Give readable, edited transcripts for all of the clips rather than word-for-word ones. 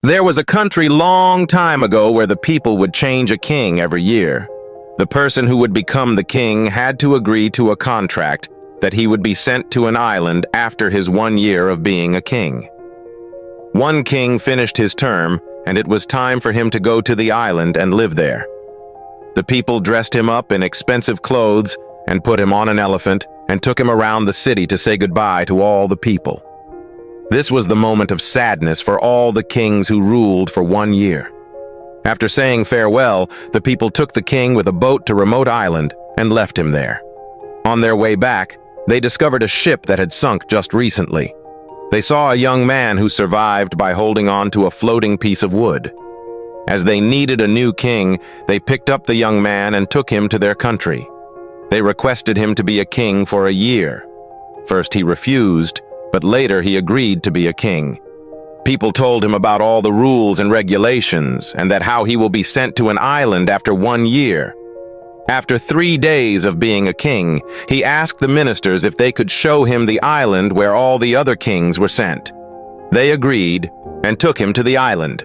There was a country long time ago where the people would change a king every year. The person who would become the king had to agree to a contract that he would be sent to an island after his 1 year of being a king. One king finished his term, and it was time for him to go to the island and live there. The people dressed him up in expensive clothes and put him on an elephant and took him around the city to say goodbye to all the people. This was the moment of sadness for all the kings who ruled for 1 year. After saying farewell, the people took the king with a boat to a remote island and left him there. On their way back, they discovered a ship that had sunk just recently. They saw a young man who survived by holding on to a floating piece of wood. As they needed a new king, they picked up the young man and took him to their country. They requested him to be a king for a year. First he refused, but later he agreed to be a king. People told him about all the rules and regulations, and that how he will be sent to an island after 1 year. After 3 days of being a king, he asked the ministers if they could show him the island where all the other kings were sent. They agreed and took him to the island.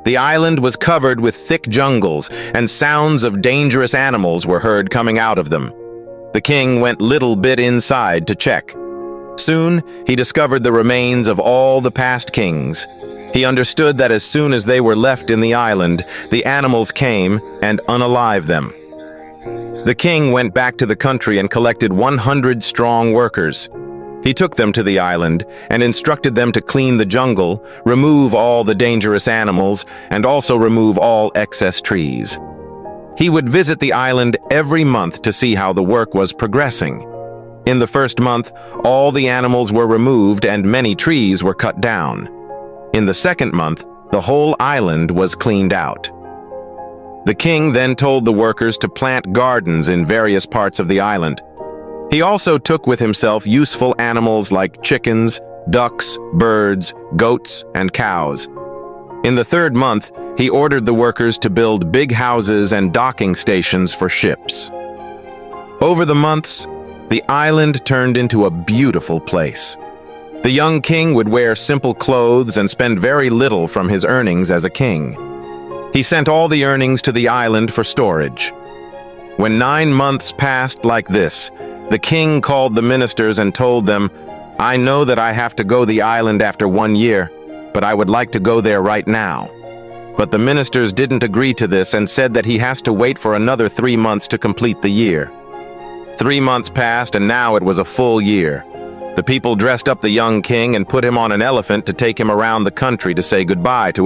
The island was covered with thick jungles, and sounds of dangerous animals were heard coming out of them. The king went little bit inside to check. Soon, he discovered the remains of all the past kings. He understood that as soon as they were left in the island, the animals came and unalived them. The king went back to the country and collected 100 strong workers. He took them to the island and instructed them to clean the jungle, remove all the dangerous animals, and also remove all excess trees. He would visit the island every month to see how the work was progressing. In the first month, all the animals were removed and many trees were cut down. In the second month, the whole island was cleaned out. The king then told the workers to plant gardens in various parts of the island. He also took with himself useful animals like chickens, ducks, birds, goats, and cows. In the third month, he ordered the workers to build big houses and docking stations for ships. Over the months, the island turned into a beautiful place. The young king would wear simple clothes and spend very little from his earnings as a king. He sent all the earnings to the island for storage. When 9 months passed like this, the king called the ministers and told them, "I know that I have to go the island after 1 year, but I would like to go there right now." But the ministers didn't agree to this and said that he has to wait for another 3 months to complete the year. 3 months passed, and now it was a full year. The people dressed up the young king and put him on an elephant to take him around the country to say goodbye to